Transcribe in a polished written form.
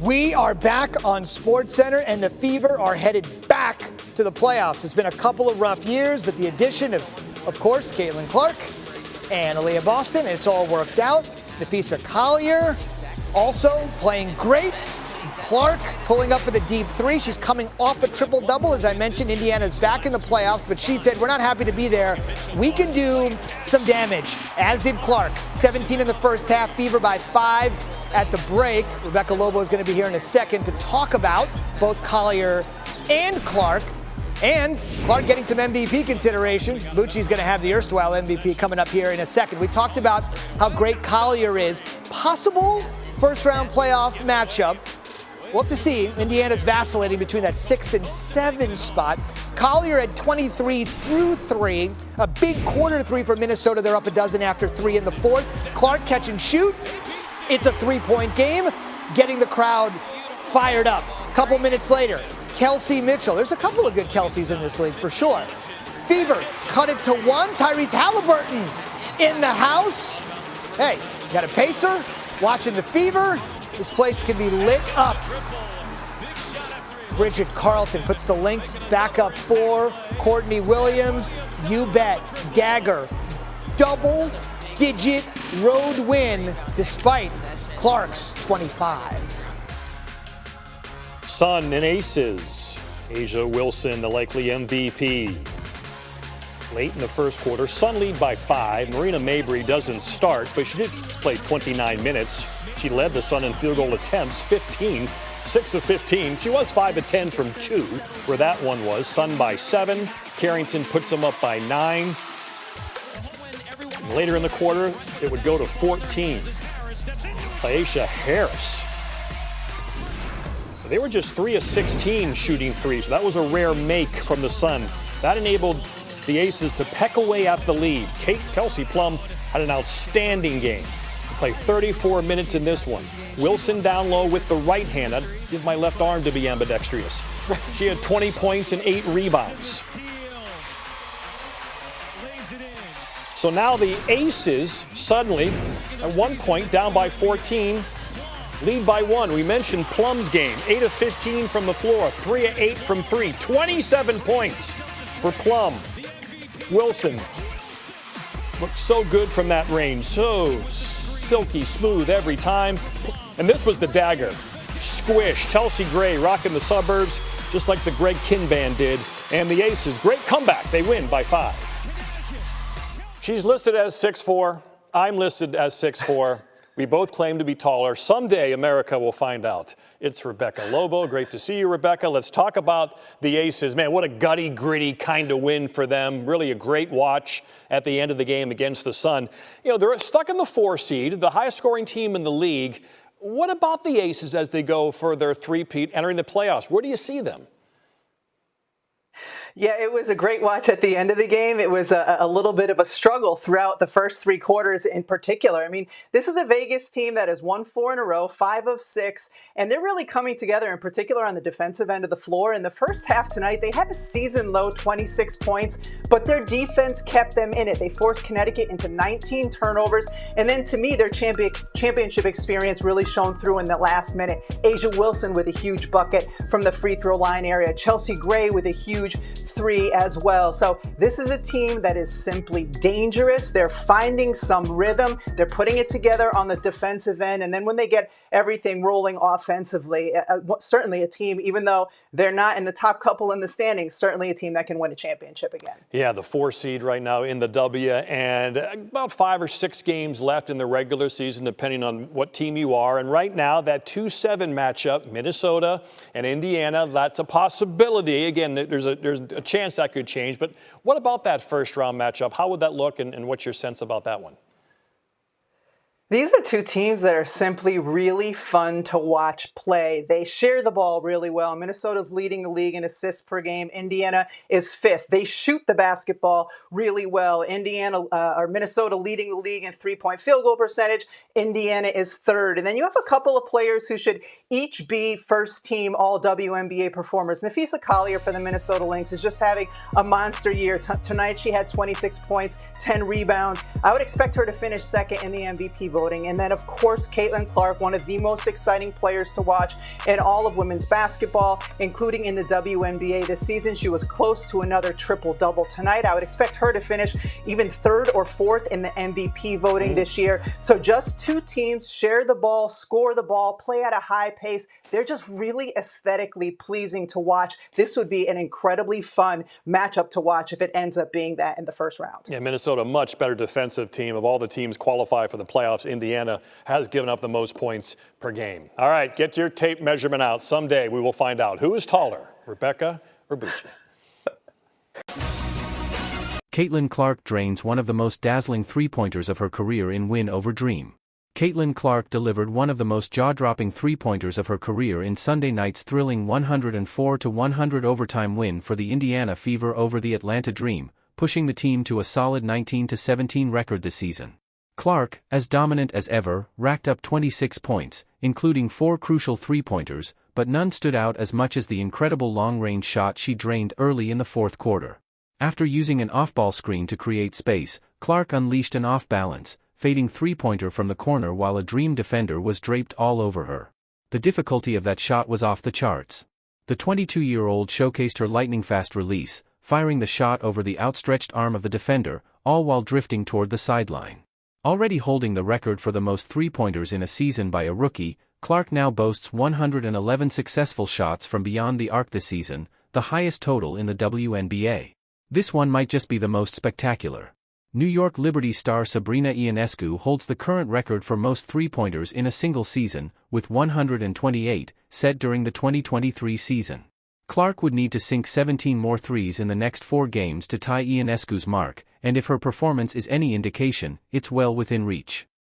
We are back on SportsCenter, and the Fever are headed back to the playoffs. It's been a couple of rough years, but the addition of course, Caitlyn Clark and Aaliyah Boston, it's all worked out. Napheesa Collier also playing great. Clark pulling up with a deep three. She's coming off a triple-double. As I mentioned, Indiana's back in the playoffs, but she said, we're not happy to be there. We can do some damage, as did Clark. 17 in the first half, Fever by 5 at the break. Rebecca Lobo is going to be here in a second to talk about both Collier and Clark. And Clark getting some MVP consideration. Bucci's going to have the erstwhile MVP coming up here in a second. We talked about how great Collier is. Possible first-round playoff matchup. We'll have to see. Indiana's vacillating between that 6 and 7 spot. Collier at 23 through 3. A big quarter 3 for Minnesota. They're up a dozen after 3 in the fourth. Clark catch and shoot. It's a 3-point game, getting the crowd fired up. A couple minutes later, Kelsey Mitchell. There's a couple of good Kelseys in this league for sure. Fever cut it to 1. Tyrese Halliburton in the house. Hey, you got a pacer watching the Fever. This place can be lit up. Bridget Carlton puts the Lynx back up 4. Courtney Williams, you bet, dagger. Double-digit road win despite Clark's 25. Sun and Aces. Asia Wilson, the likely MVP. Late in the first quarter, Sun lead by 5. Marina Mabry doesn't start, but she did play 29 minutes. She led the Sun in field goal attempts, 15, 6 of 15. She was 5 of 10 from 2, where that one was. Sun by 7. Carrington puts them up by 9. Later in the quarter, it would go to 14. Aisha Harris. They were just 3 of 16 shooting threes, so that was a rare make from the Sun. That enabled the Aces to peck away at the lead. Kelsey Plum had an outstanding game. Played 34 minutes in this one. Wilson down low with the right hand. I'd give my left arm to be ambidextrous. She had 20 points and 8 rebounds. So now the Aces suddenly, at one point, down by 14, lead by 1. We mentioned Plum's game. 8 of 15 from the floor, 3 of 8 from 3. 27 points for Plum. Wilson looked so good from that range. So silky smooth every time. And this was the dagger. Squish. Chelsea Gray rocking the suburbs just like the Greg Kinn band did. And the Aces, great comeback. They win by 5. She's listed as 6'4". I'm listed as 6'4". We both claim to be taller. Someday America will find out. It's Rebecca Lobo. Great to see you, Rebecca. Let's talk about the Aces. Man, what a gutty, gritty kind of win for them. Really a great watch at the end of the game against the Sun. You know, they're stuck in the 4 seed, the highest scoring team in the league. What about the Aces as they go for their three-peat entering the playoffs? Where do you see them? Yeah, it was a great watch at the end of the game. It was a little bit of a struggle throughout the first 3 quarters in particular. I mean, this is a Vegas team that has won 4 in a row, 5 of 6, and they're really coming together in particular on the defensive end of the floor. In the first half tonight, they had a season-low 26 points, but their defense kept them in it. They forced Connecticut into 19 turnovers, and then to me, their championship experience really shone through in the last minute. Asia Wilson with a huge bucket from the free throw line area. Chelsea Gray with a huge 3 as well. So this is a team that is simply dangerous. They're finding some rhythm. They're putting it together on the defensive end. And then when they get everything rolling offensively, certainly a team, even though they're not in the top couple in the standings, certainly a team that can win a championship again. Yeah, the 4 seed right now in the W, and about 5 or 6 games left in the regular season, depending on what team you are. And right now, that 2-7 matchup, Minnesota and Indiana, that's a possibility. Again, there's a chance that could change. But what about that first round matchup? How would that look, and what's your sense about that one? These are 2 teams that are simply really fun to watch play. They share the ball really well. Minnesota's leading the league in assists per game. Indiana is 5th. They shoot the basketball really well. Minnesota leading the league in 3-point field goal percentage. Indiana is 3rd. And then you have a couple of players who should each be first-team all WNBA performers. Napheesa Collier for the Minnesota Lynx is just having a monster year. Tonight she had 26 points, 10 rebounds. I would expect her to finish 2nd in the MVP voting voting. And then, of course, Caitlyn Clark, one of the most exciting players to watch in all of women's basketball, including in the WNBA this season. She was close to another triple-double tonight. I would expect her to finish even third or fourth in the MVP voting this year. So just two teams share the ball, score the ball, play at a high pace. They're just really aesthetically pleasing to watch. This would be an incredibly fun matchup to watch if it ends up being that in the first round. Yeah, Minnesota, much better defensive team. Of all the teams qualified for the playoffs, Indiana has given up the most points per game. All right, get your tape measurement out. Someday we will find out who is taller, Rebecca or Bucci. Caitlyn Clark drains one of the most dazzling three-pointers of her career in win over Dream. Caitlyn Clark delivered one of the most jaw-dropping three-pointers of her career in Sunday night's thrilling 104-100 overtime win for the Indiana Fever over the Atlanta Dream, pushing the team to a solid 19-17 record this season. Clark, as dominant as ever, racked up 26 points, including 4 crucial three-pointers, but none stood out as much as the incredible long-range shot she drained early in the fourth quarter. After using an off-ball screen to create space, Clark unleashed an off-balance, fading three-pointer from the corner while a Dream defender was draped all over her. The difficulty of that shot was off the charts. The 22-year-old showcased her lightning-fast release, firing the shot over the outstretched arm of the defender, all while drifting toward the sideline. Already holding the record for the most three-pointers in a season by a rookie, Clark now boasts 111 successful shots from beyond the arc this season, the highest total in the WNBA. This one might just be the most spectacular. New York Liberty star Sabrina Ionescu holds the current record for most three-pointers in a single season, with 128, set during the 2023 season. Clark would need to sink 17 more threes in the next 4 games to tie Ionescu's mark, and if her performance is any indication, it's well within reach.